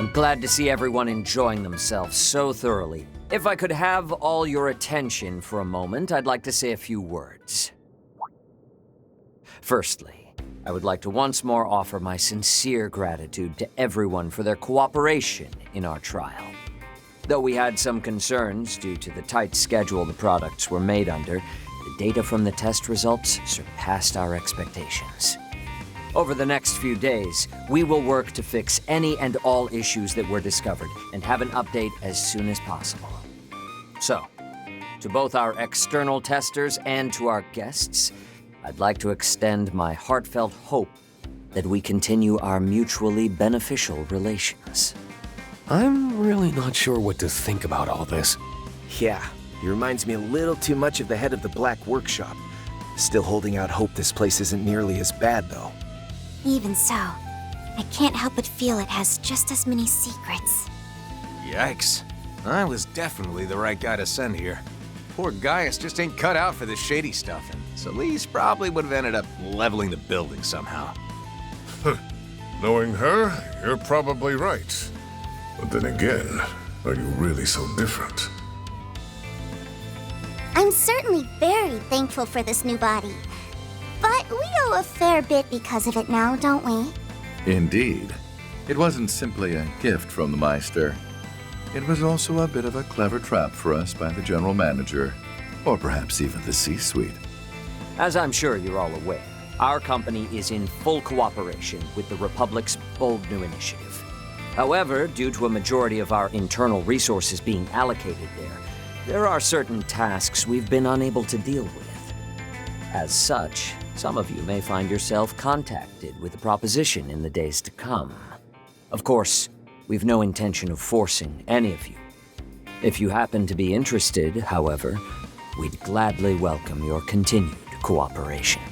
I'm glad to see everyone enjoying themselves so thoroughly. If I could have all your attention for a moment, I'd like to say a few words. Firstly, I would like to once more offer my sincere gratitude to everyone for their cooperation in our trial. Though we had some concerns due to the tight schedule the products were made under, the data from the test results surpassed our expectations. Over the next few days, we will work to fix any and all issues that were discovered and have an update as soon as possible. So, to both our external testers and to our guests, I'd like to extend my heartfelt hope that we continue our mutually beneficial relations. I'm really not sure what to think about all this. Yeah, he reminds me a little too much of the head of the Black Workshop. Still holding out hope this place isn't nearly as bad, though. Even so, I can't help but feel it has just as many secrets. Yikes. I was definitely the right guy to send here. Poor Gaius just ain't cut out for this shady stuff, and Celeste probably would have ended up leveling the building somehow. Knowing her, you're probably right. But then again, are you really so different? I'm certainly very thankful for this new body. But we owe a fair bit because of it now, don't we? Indeed. It wasn't simply a gift from the Meister. It was also a bit of a clever trap for us by the General Manager, or perhaps even the C-Suite. As I'm sure you're all aware, our company is in full cooperation with the Republic's bold new initiative. However, due to a majority of our internal resources being allocated there are certain tasks we've been unable to deal with. As such, some of you may find yourself contacted with a proposition in the days to come. Of course, we've no intention of forcing any of you. If you happen to be interested, however, we'd gladly welcome your continued cooperation.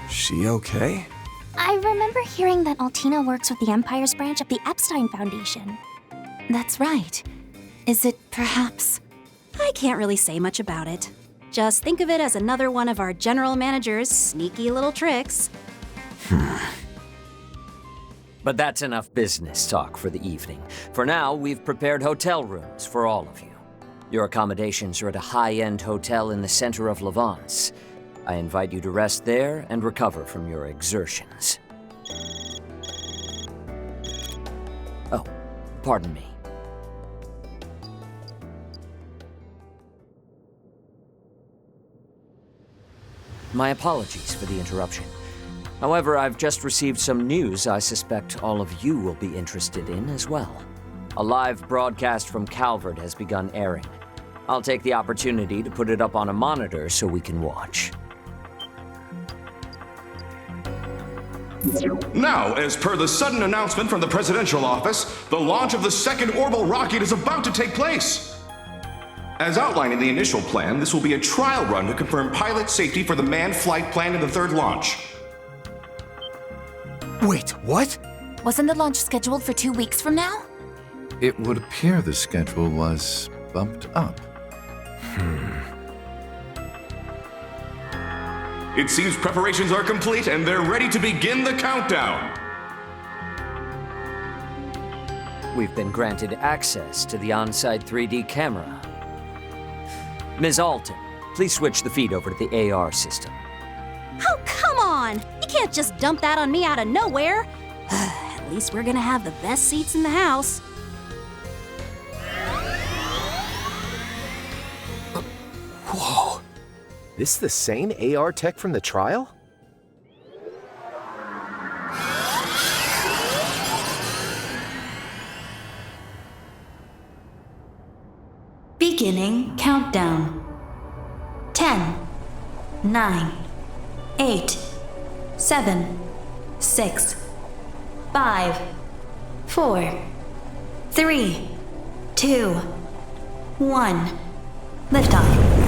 She okay? I remember hearing that Altina works with the Empire's branch of the Epstein Foundation. That's right. Is it perhaps? I can't really say much about it. Just think of it as another one of our general manager's sneaky little tricks. But that's enough business talk for the evening. For now, we've prepared hotel rooms for all of you. Your accommodations are at a high-end hotel in the center of Levance. I invite you to rest there and recover from your exertions. Oh, pardon me. My apologies for the interruption. However, I've just received some news I suspect all of you will be interested in as well. A live broadcast from Calvard has begun airing. I'll take the opportunity to put it up on a monitor so we can watch. Now, as per the sudden announcement from the presidential office, the launch of the second orbital rocket is about to take place. As outlined in the initial plan, this will be a trial run to confirm pilot safety for the manned flight planned in the third launch. Wait, what? Wasn't the launch scheduled for 2 weeks from now? It would appear the schedule was bumped up. It seems preparations are complete and they're ready to begin the countdown. We've been granted access to the on-site 3D camera. Ms. Alton, please switch the feed over to the AR system. Oh, come on! You can't just dump that on me out of nowhere! At least we're gonna have the best seats in the house. Whoa. This the same AR tech from the trial? Beginning countdown. 10, 9, 8, 7, 6, 5, 4, 3, 2, 1. Liftoff.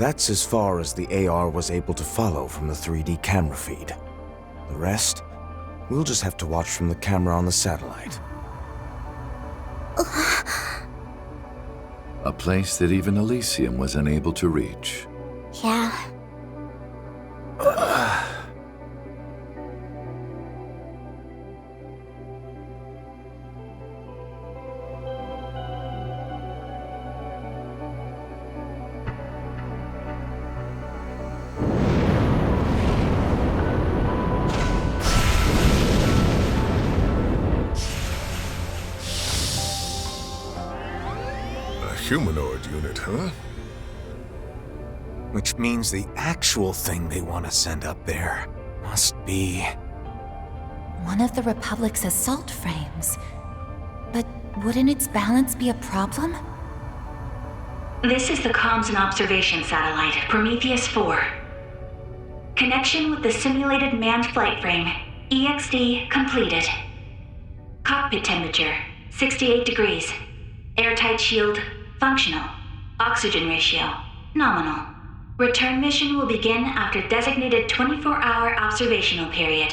That's as far as the AR was able to follow from the 3D camera feed. The rest, we'll just have to watch from the camera on the satellite. A place that even Elysium was unable to reach. Yeah. Humanoid unit, huh? Which means the actual thing they want to send up there must be... One of the Republic's assault frames. But wouldn't its balance be a problem? This is the Comms and Observation Satellite, Prometheus 4. Connection with the simulated manned flight frame, EXD completed. Cockpit temperature, 68 degrees. Airtight shield, functional. Oxygen ratio, nominal. Return mission will begin after designated 24-hour observational period.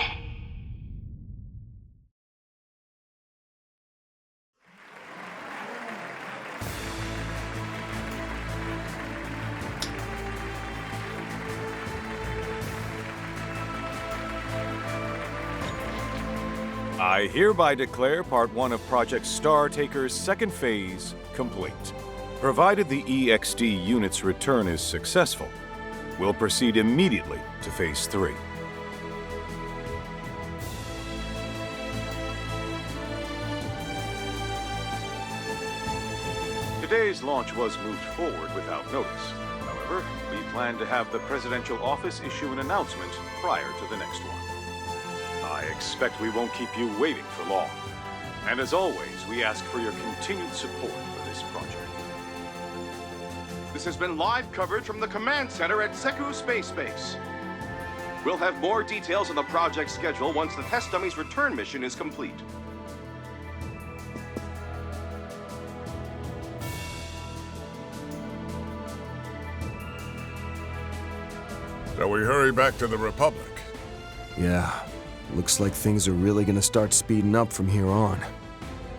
I hereby declare Part 1 of Project Star Taker's second phase complete. Provided the EXD unit's return is successful, we'll proceed immediately to Phase 3. Today's launch was moved forward without notice. However, we plan to have the Presidential Office issue an announcement prior to the next one. I expect we won't keep you waiting for long. And as always, we ask for your continued support for this project. This has been live coverage from the command center at Seku Space Base. We'll have more details on the project schedule once the test dummy's return mission is complete. Shall we hurry back to the Republic? Yeah, looks like things are really gonna start speeding up from here on.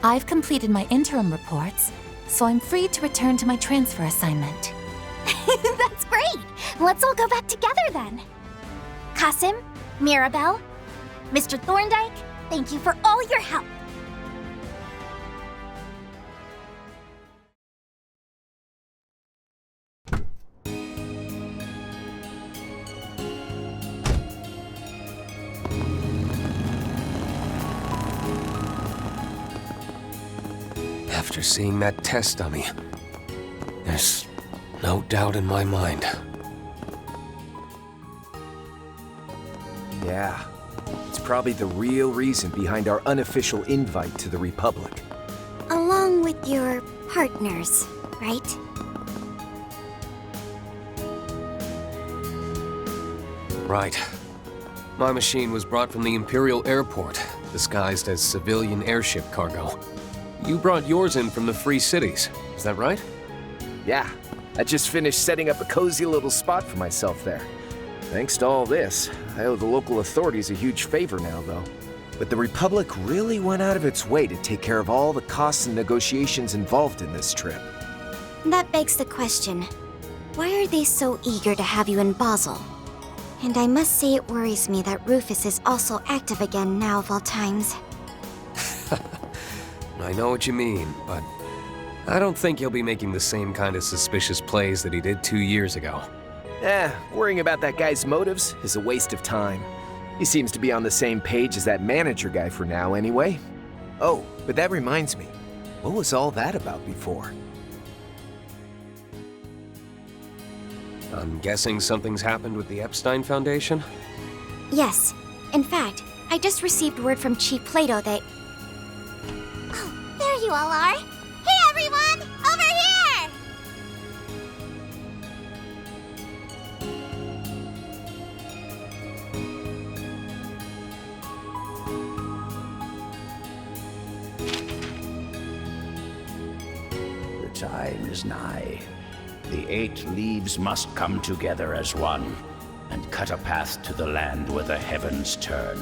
I've completed my interim reports, so I'm free to return to my transfer assignment. That's great! Let's all go back together then. Kasim, Mirabelle, Mr. Thorndyke, thank you for all your help. After seeing that test dummy, there's no doubt in my mind. Yeah, it's probably the real reason behind our unofficial invite to the Republic. Along with your partners, right? Right. My machine was brought from the Imperial Airport, disguised as civilian airship cargo. You brought yours in from the Free Cities, is that right? Yeah, I just finished setting up a cozy little spot for myself there. Thanks to all this, I owe the local authorities a huge favor now, though. But the Republic really went out of its way to take care of all the costs and negotiations involved in this trip. That begs the question, why are they so eager to have you in Basel? And I must say it worries me that Rufus is also active again now of all times. I know what you mean, but I don't think he'll be making the same kind of suspicious plays that he did 2 years ago. Worrying about that guy's motives is a waste of time. He seems to be on the same page as that manager guy for now, anyway. Oh, but that reminds me. What was all that about before? I'm guessing something's happened with the Epstein Foundation? Yes. In fact, I just received word from Chief Plato that... Oh, there you all are! Hey everyone! Over here! The time is nigh. The 8 leaves must come together as one and cut a path to the land where the heavens turn.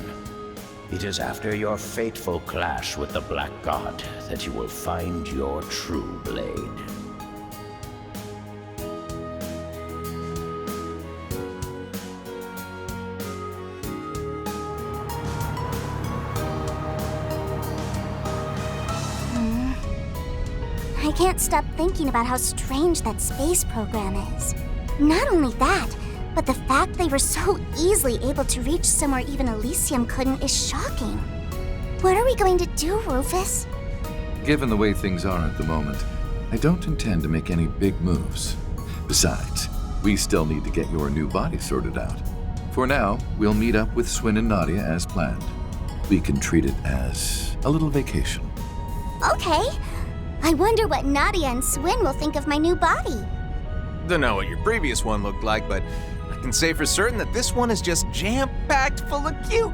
It is after your fateful clash with the Black God that you will find your true blade. I can't stop thinking about how strange that space program is. Not only that, but the fact they were so easily able to reach somewhere even Elysium couldn't is shocking. What are we going to do, Rufus? Given the way things are at the moment, I don't intend to make any big moves. Besides, we still need to get your new body sorted out. For now, we'll meet up with Swin and Nadia as planned. We can treat it as a little vacation. Okay. I wonder what Nadia and Swin will think of my new body. Don't know what your previous one looked like, but I can say for certain that this one is just jam-packed full of cute.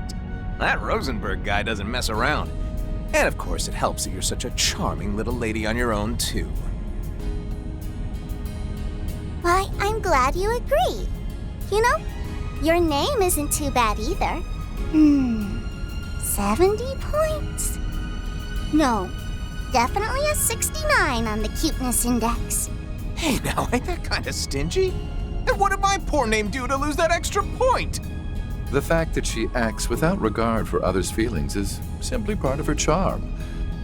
That Rosenberg guy doesn't mess around. And of course, it helps that you're such a charming little lady on your own, too. Why, I'm glad you agree. You know, your name isn't too bad either. 70 points? No, definitely a 69 on the cuteness index. Hey, now, ain't that kind of stingy? And what did my poor name do to lose that extra point? The fact that she acts without regard for others' feelings is simply part of her charm.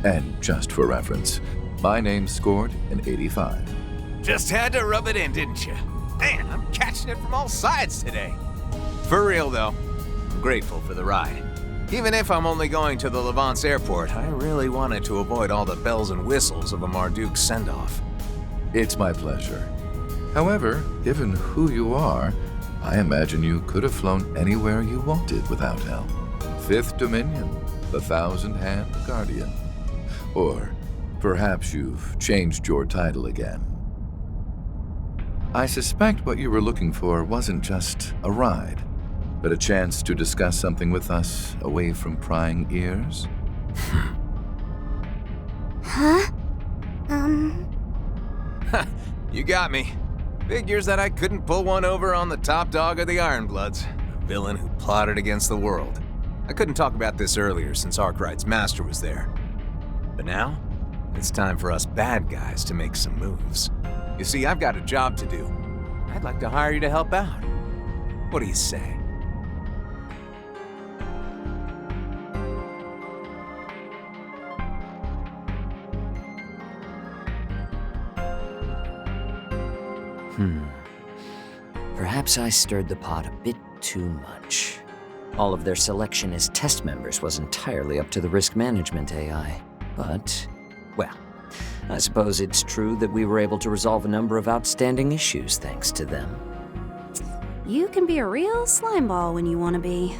And just for reference, my name scored an 85. Just had to rub it in, didn't you? Man, I'm catching it from all sides today. For real, though, I'm grateful for the ride. Even if I'm only going to the Levance airport, I really wanted to avoid all the bells and whistles of a Marduk send-off. It's my pleasure. However, given who you are, I imagine you could have flown anywhere you wanted without help. 5th Dominion, the Thousand-Hand Guardian. Or perhaps you've changed your title again. I suspect what you were looking for wasn't just a ride, but a chance to discuss something with us away from prying ears? Huh? You got me. Figures that I couldn't pull one over on the top dog of the Ironbloods, a villain who plotted against the world. I couldn't talk about this earlier since Arkride's master was there. But now, it's time for us bad guys to make some moves. You see, I've got a job to do. I'd like to hire you to help out. What do you say? Perhaps I stirred the pot a bit too much. All of their selection as test members was entirely up to the risk management AI. But, well, I suppose it's true that we were able to resolve a number of outstanding issues thanks to them. You can be a real slimeball when you want to be.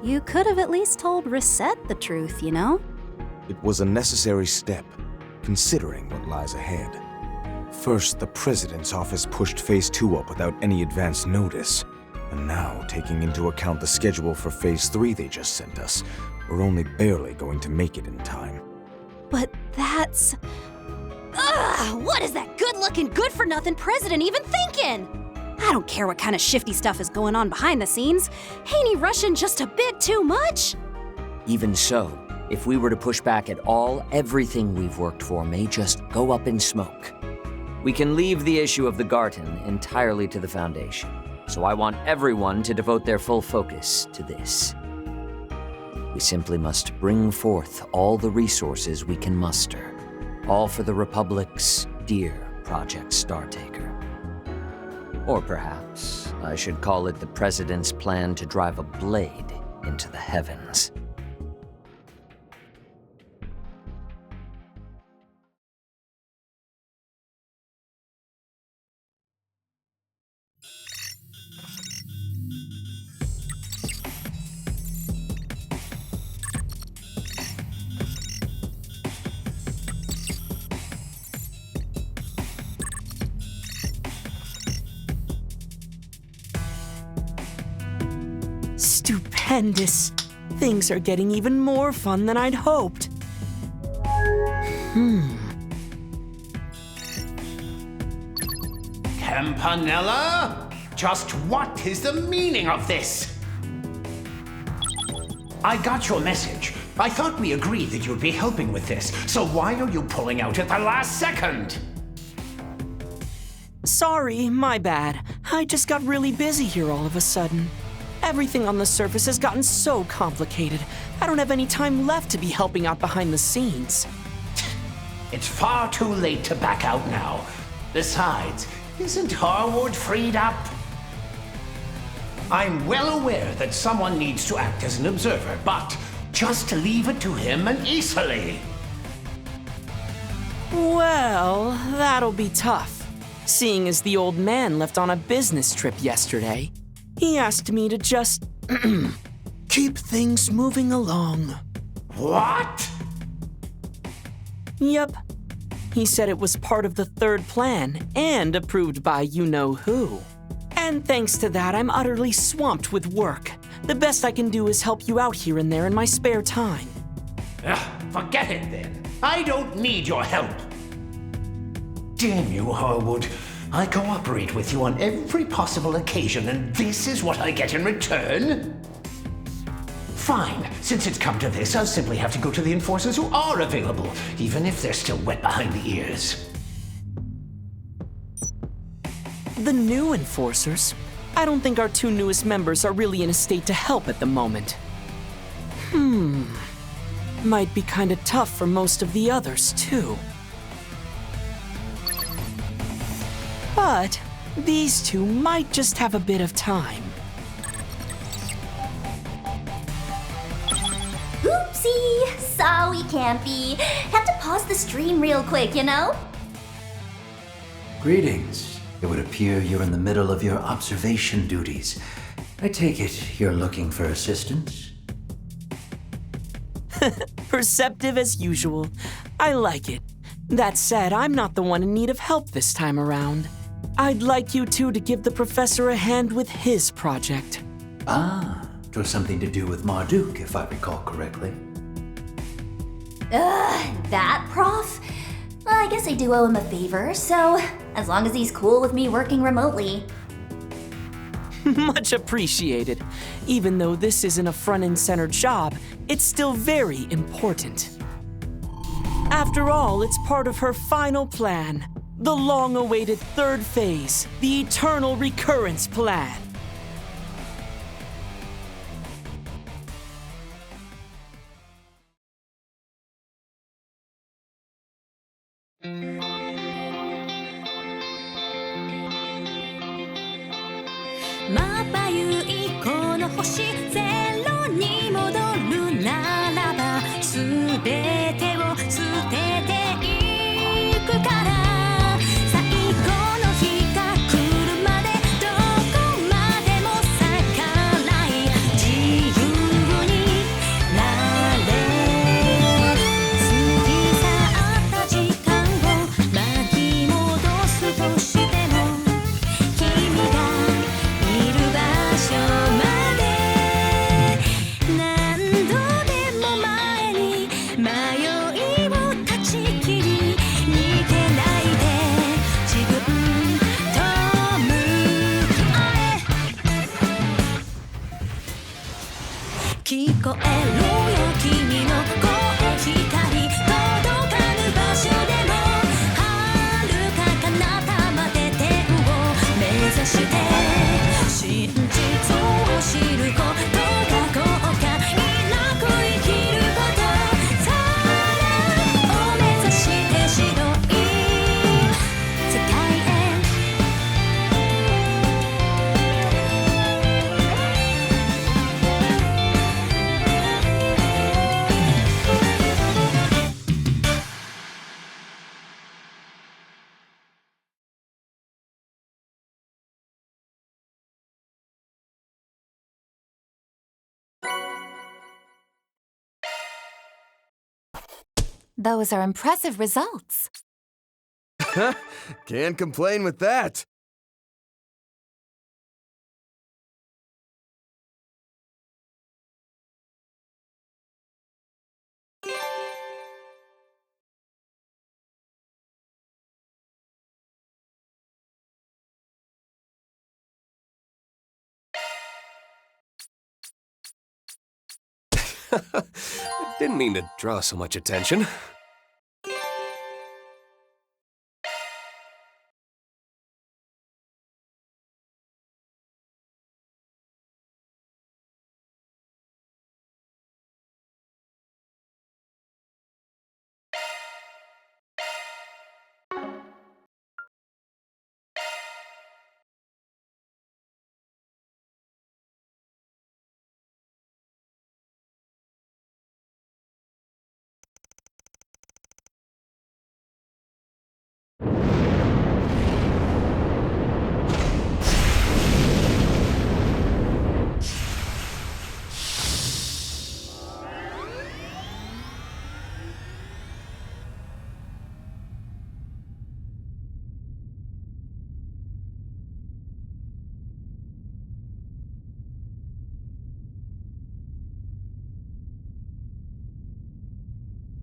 You could have at least told Reset the truth, you know? It was a necessary step, considering what lies ahead. First, the President's office pushed Phase 2 up without any advance notice. And now, taking into account the schedule for Phase 3 they just sent us, we're only barely going to make it in time. But that's... Ugh! What is that good-looking, good-for-nothing president even thinking? I don't care what kind of shifty stuff is going on behind the scenes. Ain't he rushing just a bit too much? Even so, if we were to push back at all, everything we've worked for may just go up in smoke. We can leave the issue of the Garten entirely to the Foundation, so I want everyone to devote their full focus to this. We simply must bring forth all the resources we can muster, all for the Republic's dear Project Startaker. Or perhaps I should call it the President's plan to drive a blade into the heavens. Stupendous. Things are getting even more fun than I'd hoped. Campanella? Just what is the meaning of this? I got your message. I thought we agreed that you'd be helping with this, so why are you pulling out at the last second? Sorry, my bad. I just got really busy here all of a sudden. Everything on the surface has gotten so complicated. I don't have any time left to be helping out behind the scenes. It's far too late to back out now. Besides, isn't Harwood freed up? I'm well aware that someone needs to act as an observer, but just leave it to him and easily. Well, that'll be tough, seeing as the old man left on a business trip yesterday. He asked me to just keep things moving along. What? Yep. He said it was part of the third plan and approved by you-know-who. And thanks to that, I'm utterly swamped with work. The best I can do is help you out here and there in my spare time. Forget it then. I don't need your help. Damn you, Harwood. I cooperate with you on every possible occasion, and this is what I get in return? Fine. Since it's come to this, I'll simply have to go to the enforcers who are available, even if they're still wet behind the ears. The new enforcers? I don't think our two newest members are really in a state to help at the moment. Might be kinda tough for most of the others, too. But these two might just have a bit of time. Oopsie! Sorry, Campy. Have to pause the stream real quick, you know? Greetings. It would appear you're in the middle of your observation duties. I take it you're looking for assistance? Perceptive as usual. I like it. That said, I'm not the one in need of help this time around. I'd like you two to give the professor a hand with his project. Ah, it was something to do with Marduk, if I recall correctly. That prof? Well, I guess I do owe him a favor, so as long as he's cool with me working remotely. Much appreciated. Even though this isn't a front-and-center job, it's still very important. After all, it's part of her final plan. The long-awaited third phase, the Eternal Recurrence Plan. Those are impressive results. Can't complain with that. Didn't mean to draw so much attention.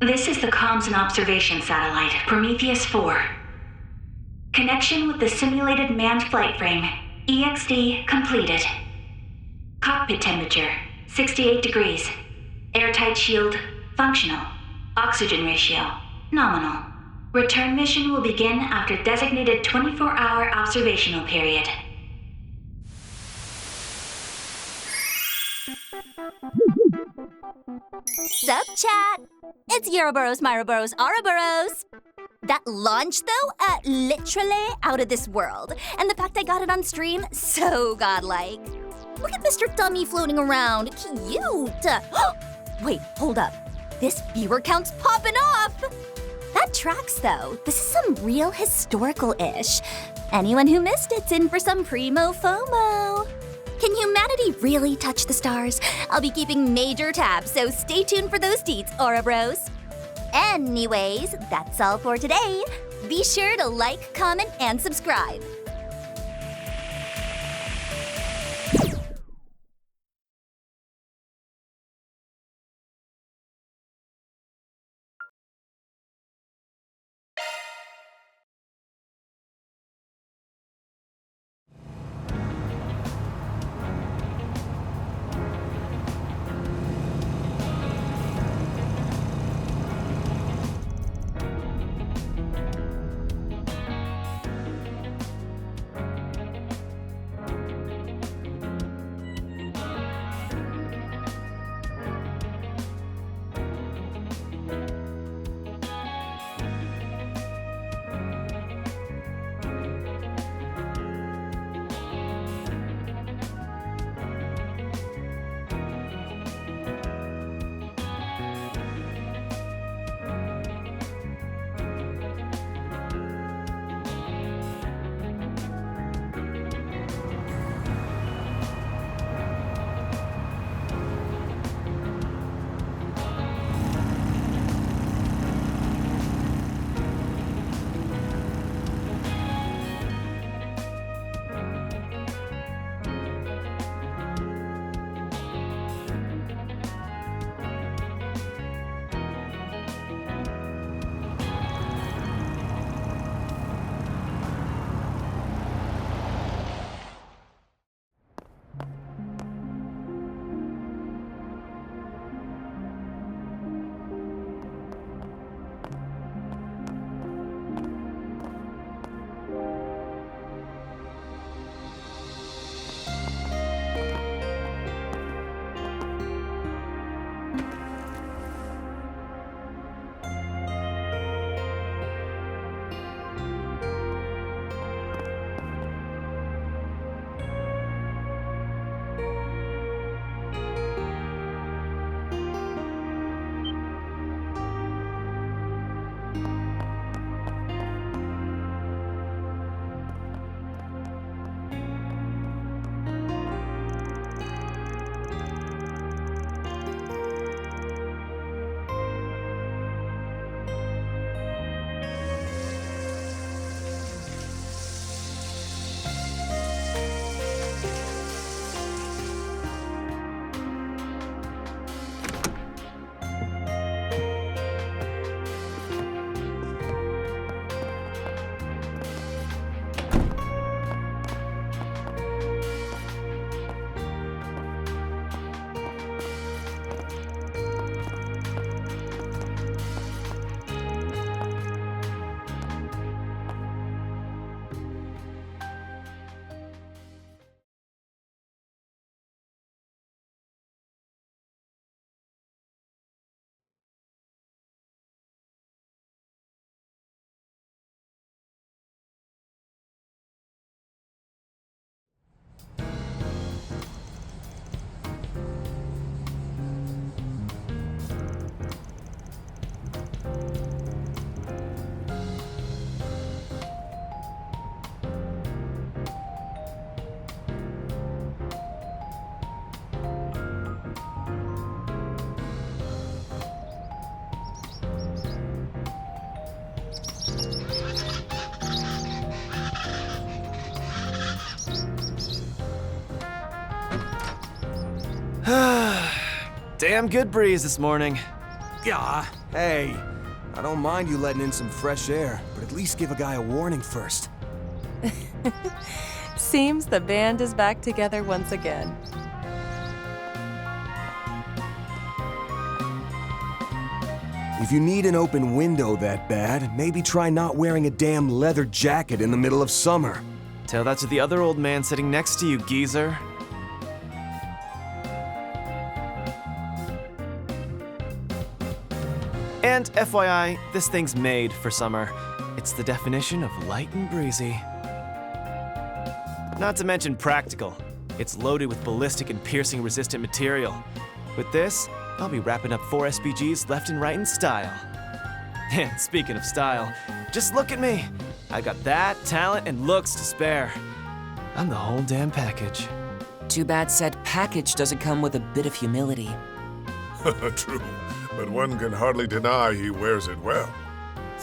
This is the comms and observation satellite, Prometheus 4. Connection with the simulated manned flight frame, EXD completed. Cockpit temperature, 68 degrees. Airtight shield, functional. Oxygen ratio, nominal. Return mission will begin after designated 24-hour observational period. Sup, chat? It's Euroboros, Myroboros, Ouroboros. That launch, though, literally out of this world. And the fact I got it on stream, so godlike. Look at Mr. Dummy floating around. Cute. Wait, hold up. This viewer count's popping off. That tracks, though. This is some real historical-ish. Anyone who missed it's in for some primo FOMO. Can humanity really touch the stars? I'll be keeping major tabs, so stay tuned for those deets, Ouroboros. Anyways, that's all for today. Be sure to like, comment, and subscribe. damn good breeze this morning. Yeah, hey, I don't mind you letting in some fresh air, but at least give a guy a warning first. Seems the band is back together once again. If you need an open window that bad, maybe try not wearing a damn leather jacket in the middle of summer. Tell that to the other old man sitting next to you, geezer. And FYI, this thing's made for summer. It's the definition of light and breezy. Not to mention practical. It's loaded with ballistic and piercing resistant material. With this, I'll be wrapping up 4 SPGs left and right in style. And speaking of style, just look at me. I got that, talent, and looks to spare. I'm the whole damn package. Too bad said package doesn't come with a bit of humility. True, but one can hardly deny he wears it well.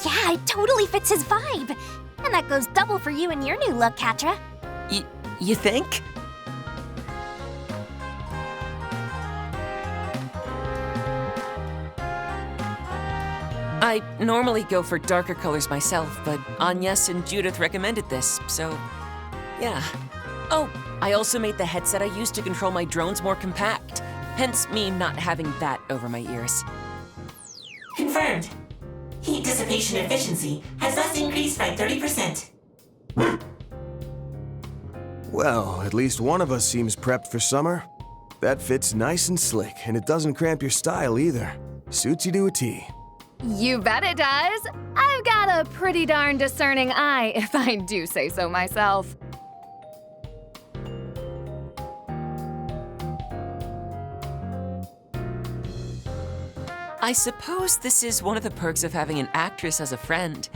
Yeah, it totally fits his vibe. And that goes double for you and your new look, Katra. You think? I normally go for darker colors myself, but Agnes and Judith recommended this, so yeah. Oh, I also made the headset I use to control my drones more compact, hence me not having that over my ears. Confirmed. Heat dissipation efficiency has thus increased by 30%. Well, at least one of us seems prepped for summer. That fits nice and slick, and it doesn't cramp your style either. Suits you to a T. You bet it does. I've got a pretty darn discerning eye, if I do say so myself. I suppose this is one of the perks of having an actress as a friend.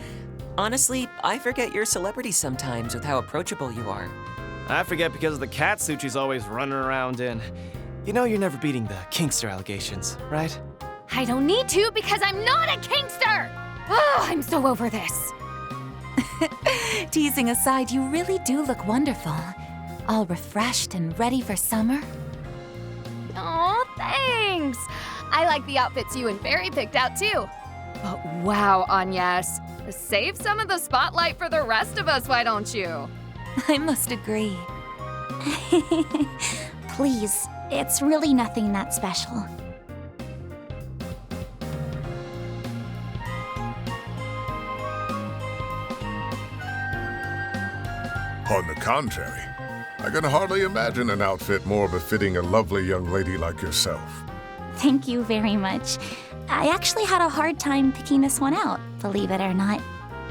Honestly, I forget you're celebrity sometimes with how approachable you are. I forget because of the catsuit she's always running around in. You know you're never beating the Kingster allegations, right? I don't need to because I'm not a Kingster! Oh, I'm so over this. Teasing aside, you really do look wonderful. All refreshed and ready for summer. Aw, thanks! I like the outfits you and Barry picked out too. But wow, Agnes, save some of the spotlight for the rest of us, why don't you? I must agree. Please, it's really nothing that special. On the contrary, I can hardly imagine an outfit more befitting a lovely young lady like yourself. Thank you very much. I actually had a hard time picking this one out, believe it or not.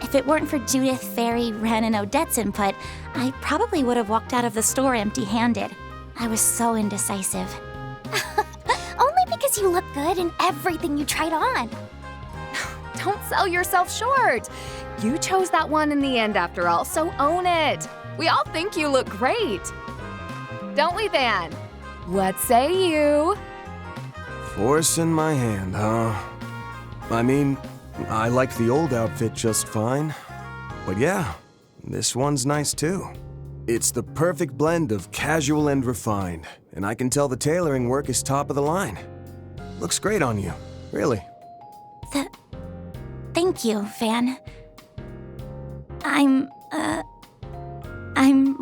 If it weren't for Judith, Fairy, Ren, and Odette's input, I probably would have walked out of the store empty-handed. I was so indecisive. Only because you look good in everything you tried on. Don't sell yourself short. You chose that one in the end after all, so own it. We all think you look great. Don't we, Van? What say you? Force in my hand, huh? I mean, I like the old outfit just fine. But yeah, this one's nice too. It's the perfect blend of casual and refined, and I can tell the tailoring work is top of the line. Looks great on you, really. Thank you, Van. I'm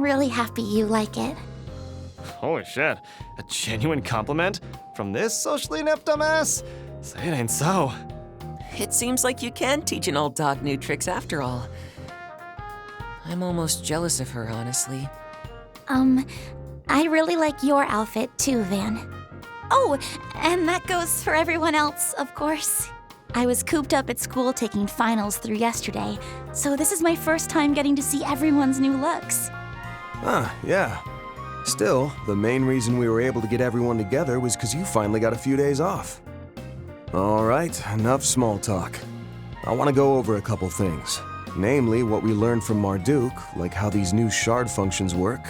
really happy you like it. Holy shit, a genuine compliment? From this socially inept dumbass? Say it ain't so. It seems like you can teach an old dog new tricks after all. I'm almost jealous of her, honestly. I really like your outfit too, Van. Oh, and that goes for everyone else, of course. I was cooped up at school taking finals through yesterday, so this is my first time getting to see everyone's new looks. Yeah. Still, the main reason we were able to get everyone together was because you finally got a few days off. All right, enough small talk. I want to go over a couple things. Namely, what we learned from Marduk, like how these new shard functions work,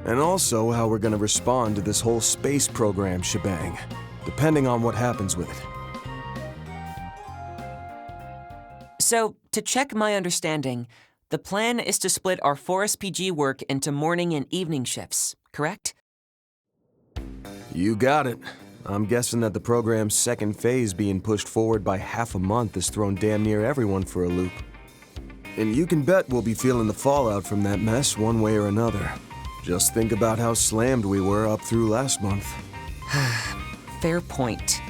and also how we're going to respond to this whole space program shebang, depending on what happens with it. So, to check my understanding, the plan is to split our 4 SPG work into morning and evening shifts, correct? You got it. I'm guessing that the program's second phase being pushed forward by half a month has thrown damn near everyone for a loop. And you can bet we'll be feeling the fallout from that mess one way or another. Just think about how slammed we were up through last month. Fair point.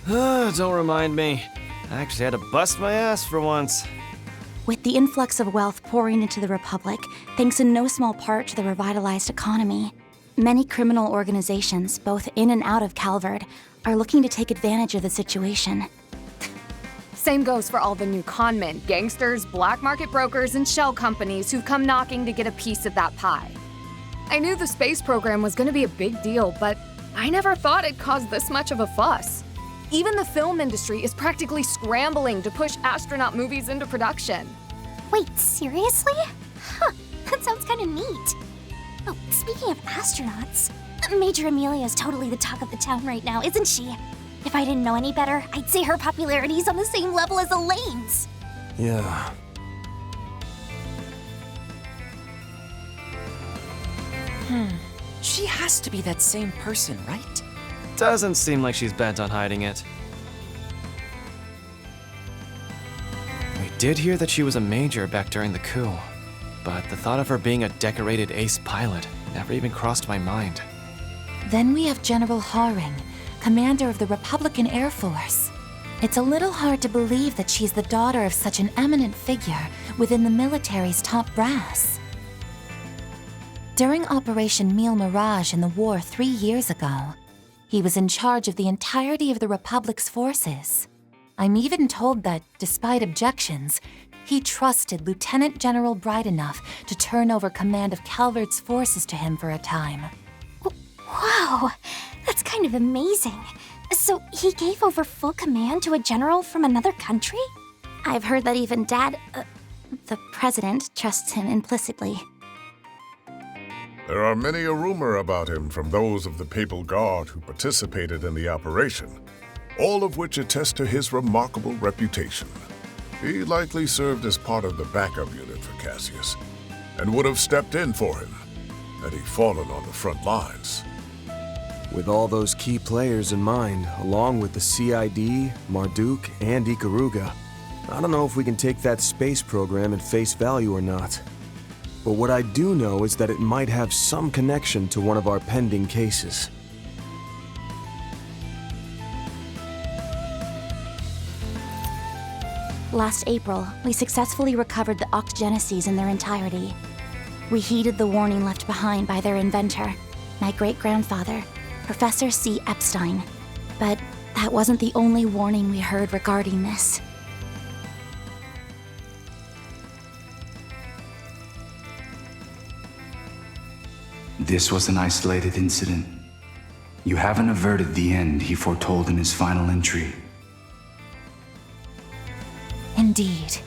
Don't remind me. I actually had to bust my ass for once. With the influx of wealth pouring into the Republic, thanks in no small part to the revitalized economy, many criminal organizations, both in and out of Calvard, are looking to take advantage of the situation. Same goes for all the new conmen, gangsters, black market brokers, and shell companies who've come knocking to get a piece of that pie. I knew the space program was going to be a big deal, but I never thought it'd cause this much of a fuss. Even the film industry is practically scrambling to push astronaut movies into production. Wait, seriously? Huh, that sounds kind of neat. Oh, speaking of astronauts, Major Amelia's totally the talk of the town right now, isn't she? If I didn't know any better, I'd say her popularity is on the same level as Elaine's. Yeah. She has to be that same person, right? Doesn't seem like she's bent on hiding it. We did hear that she was a major back during the coup, but the thought of her being a decorated ace pilot never even crossed my mind. Then we have General Haring, commander of the Republican Air Force. It's a little hard to believe that she's the daughter of such an eminent figure within the military's top brass. During Operation Mille Mirage in the war 3 years ago, he was in charge of the entirety of the Republic's forces. I'm even told that, despite objections, he trusted Lieutenant General Bright enough to turn over command of Calvard's forces to him for a time. Wow, that's kind of amazing. So he gave over full command to a general from another country? I've heard that even the president, trusts him implicitly. There are many a rumor about him from those of the Papal Guard who participated in the operation, all of which attest to his remarkable reputation. He likely served as part of the backup unit for Cassius, and would have stepped in for him had he fallen on the front lines. With all those key players in mind, along with the CID, Marduk, and Ikaruga, I don't know if we can take that space program at face value or not. But what I do know is that it might have some connection to one of our pending cases. Last April, we successfully recovered the octogeneses in their entirety. We heeded the warning left behind by their inventor, my great-grandfather, Professor C. Epstein. But that wasn't the only warning we heard regarding this. This was an isolated incident. You haven't averted the end he foretold in his final entry. Indeed.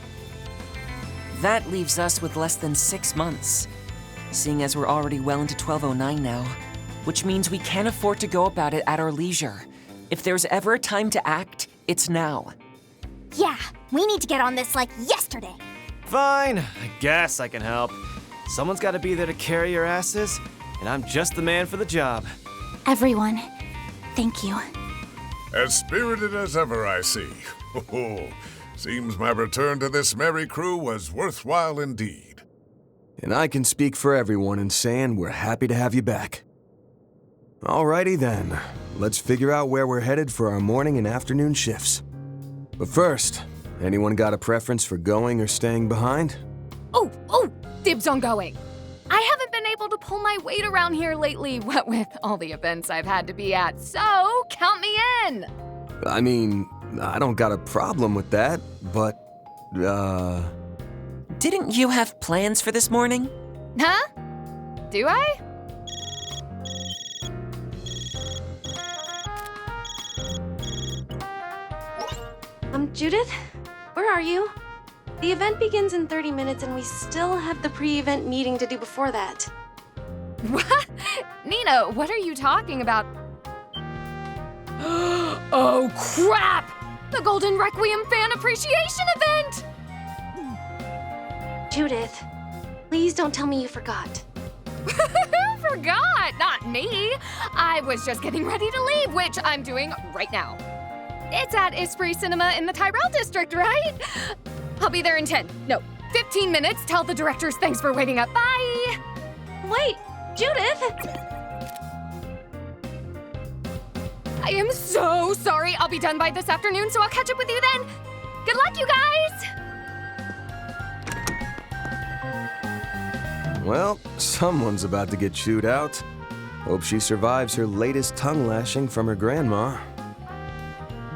That leaves us with less than 6 months, seeing as we're already well into 1209 now, which means we can't afford to go about it at our leisure. If there's ever a time to act, it's now. Yeah, we need to get on this like yesterday. Fine, I guess I can help. Someone's gotta be there to carry your asses, and I'm just the man for the job. Everyone, thank you. As spirited as ever, I see. Seems my return to this merry crew was worthwhile indeed. And I can speak for everyone in saying we're happy to have you back. Alrighty then, let's figure out where we're headed for our morning and afternoon shifts. But first, anyone got a preference for going or staying behind? Oh, dibs on going. I haven't been able to pull my weight around here lately, what with all the events I've had to be at, so count me in. I mean, I don't got a problem with that, but, Didn't you have plans for this morning? Huh? Do I? Judith? Where are you? The event begins in 30 minutes and we still have the pre-event meeting to do before that. What? Nina, what are you talking about? Oh, crap! The Golden Requiem Fan Appreciation Event! Judith, please don't tell me you forgot. forgot. Not me. I was just getting ready to leave, which I'm doing right now. It's at Esprit Cinema in the Tyrell District, right? I'll be there in 15 minutes. Tell the directors thanks for waiting up. Bye! Wait, Judith! I am so sorry. I'll be done by this afternoon, so I'll catch up with you then. Good luck, you guys! Well, someone's about to get chewed out. Hope she survives her latest tongue lashing from her grandma.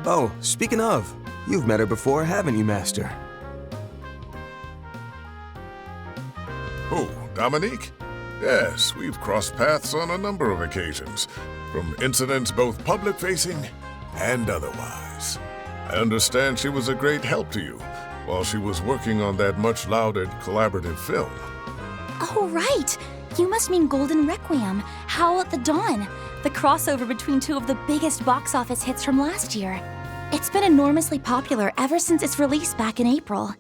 Oh, speaking of, you've met her before, haven't you, Master? Oh, Dominique? Yes, we've crossed paths on a number of occasions, from incidents both public-facing and otherwise. I understand she was a great help to you while she was working on that much-lauded collaborative film. Oh, right! You must mean Golden Requiem, Howl at the Dawn, the crossover between two of the biggest box office hits from last year. It's been enormously popular ever since its release back in April.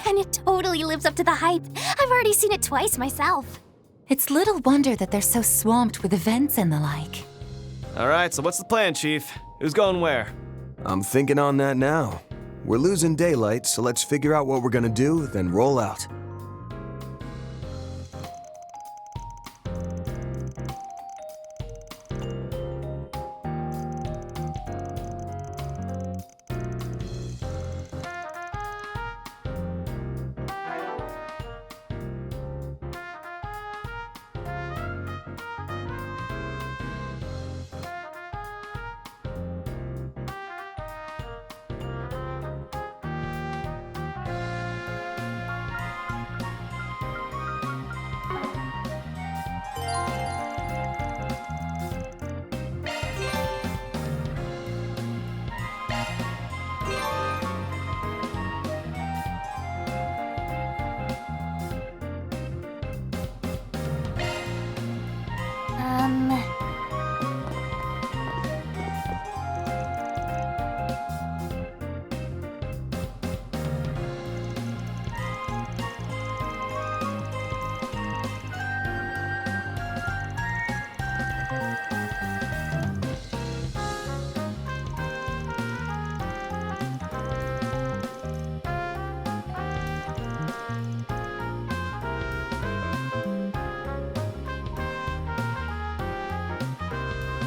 And it totally lives up to the hype. I've already seen it twice myself. It's little wonder that they're so swamped with events and the like. All right, so what's the plan, Chief? Who's going where? I'm thinking on that now. We're losing daylight, so let's figure out what we're gonna do, then roll out.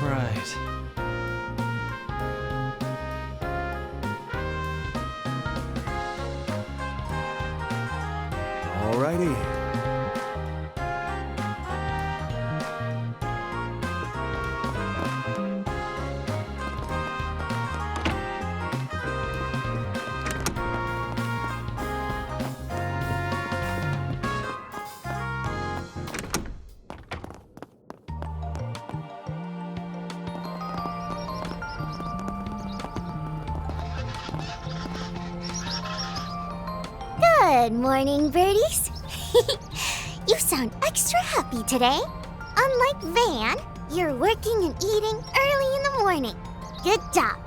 Right. Alrighty. Good morning, birdies. You sound extra happy today. Unlike Van, you're working and eating early in the morning. Good job.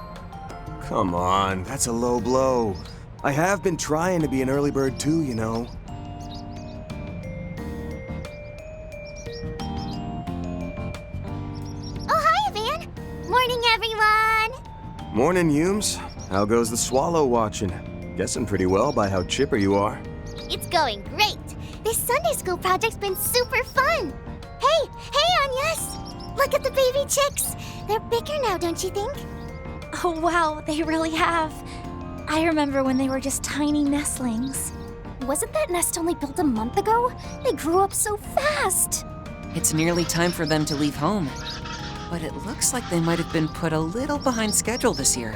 Come on, that's a low blow. I have been trying to be an early bird too, you know. Oh, hi, Van. Morning, everyone. Morning, Humes. How goes the swallow watching? Guessing pretty well by how chipper you are. It's going great. This Sunday school project's been super fun. Hey, Agnes! Look at the baby chicks. They're bigger now, don't you think? Oh, wow, they really have. I remember when they were just tiny nestlings. Wasn't that nest only built a month ago? They grew up so fast. It's nearly time for them to leave home. But it looks like they might have been put a little behind schedule this year.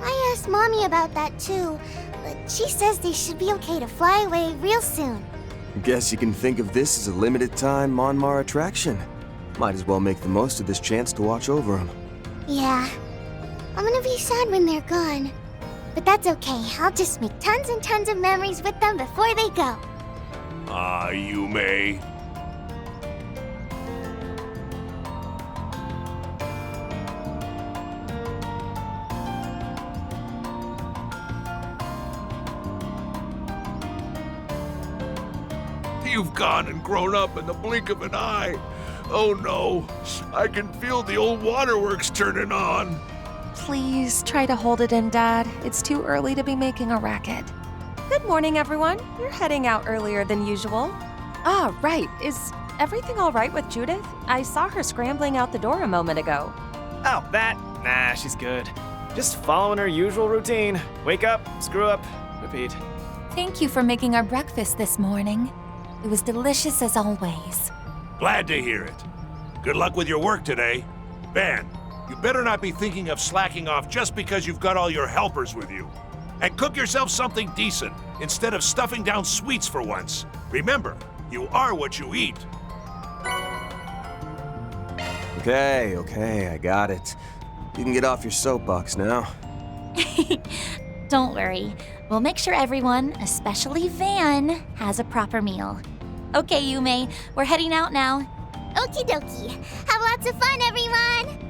I asked Mommy about that too, but she says they should be okay to fly away real soon. Guess you can think of this as a limited-time Monmar attraction. Might as well make the most of this chance to watch over them. Yeah, I'm gonna be sad when they're gone. But that's okay, I'll just make tons and tons of memories with them before they go. You may. You've gone and grown up in the blink of an eye. Oh no, I can feel the old waterworks turning on. Please try to hold it in, Dad. It's too early to be making a racket. Good morning, everyone. You're heading out earlier than usual. Ah, right. Is everything all right with Judith? I saw her scrambling out the door a moment ago. Oh, that? Nah, she's good. Just following her usual routine. Wake up, screw up, repeat. Thank you for making our breakfast this morning. It was delicious as always. Glad to hear it. Good luck with your work today. Van, you better not be thinking of slacking off just because you've got all your helpers with you. And cook yourself something decent instead of stuffing down sweets for once. Remember, you are what you eat. Okay, I got it. You can get off your soapbox now. Don't worry. We'll make sure everyone, especially Van, has a proper meal. Okay, Yume, we're heading out now. Okie dokie. Have lots of fun, everyone!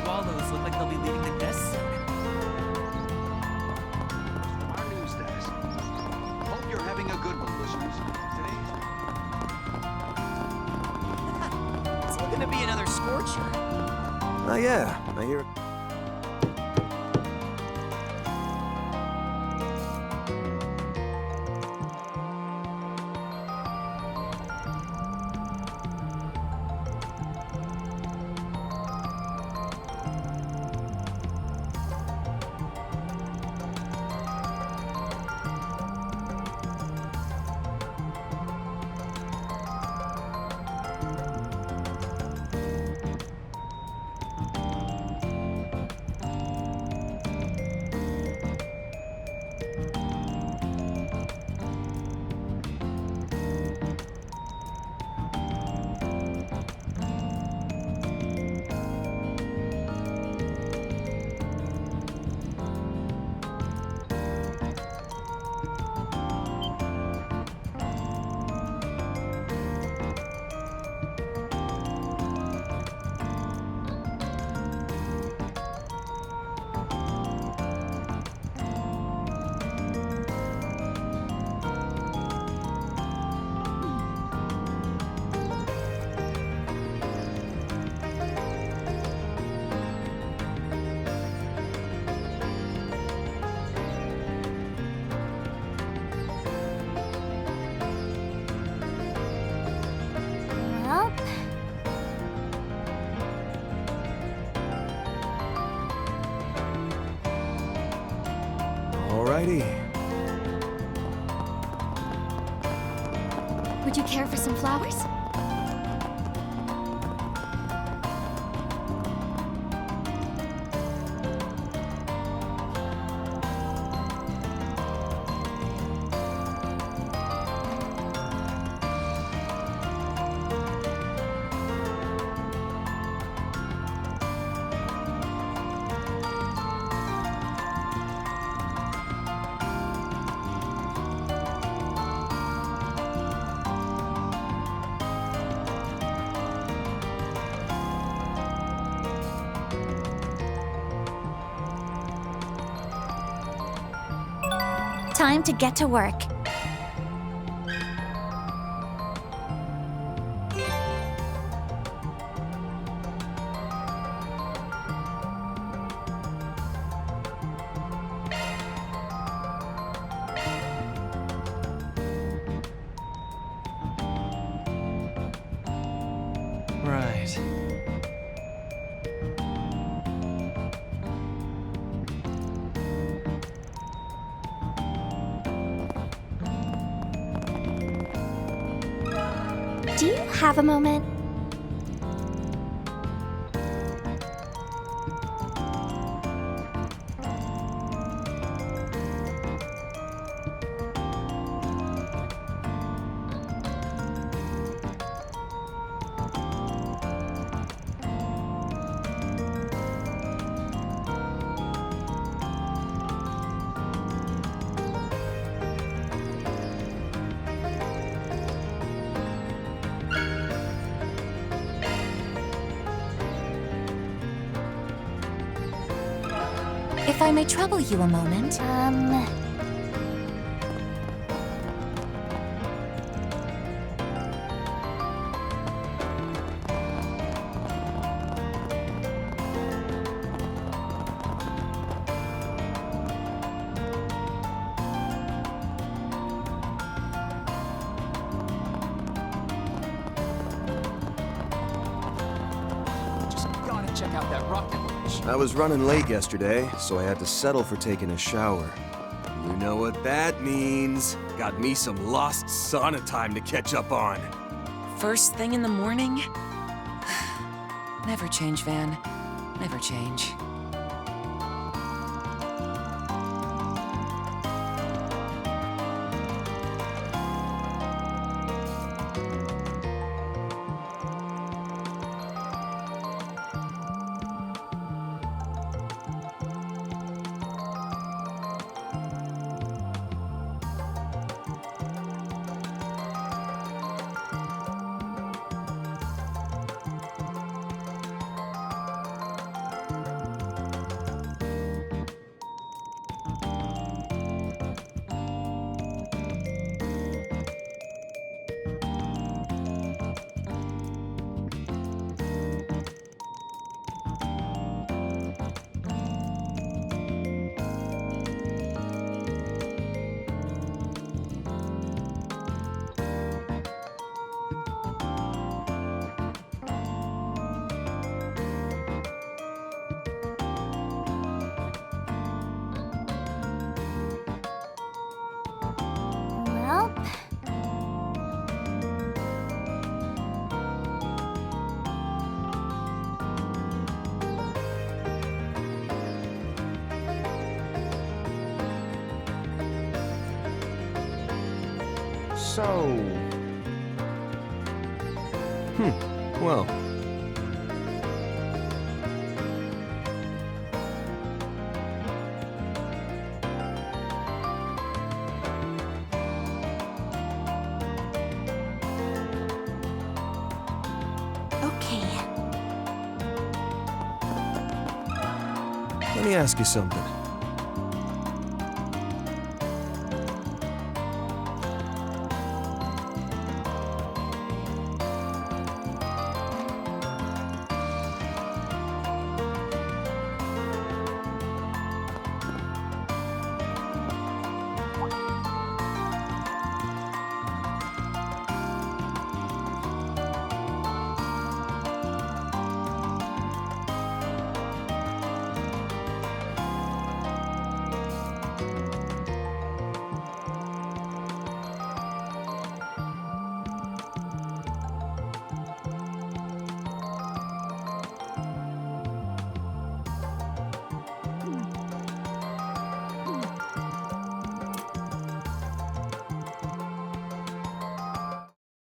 Swallows look like they'll be leaving the nest soon. Our news desk. Hope you're having a good one, listeners. Is it gonna be another scorcher? Oh yeah, I hear. Alrighty. Would you care for some flowers? Time to get to work. Right. Do you have a moment? If I may trouble you a moment. Gotta check out that rock demolition. I was running late yesterday, so I had to settle for taking a shower. You know what that means. Got me some lost sauna time to catch up on. First thing in the morning? Never change, Van. Never change. So... well... Okay. Let me ask you something.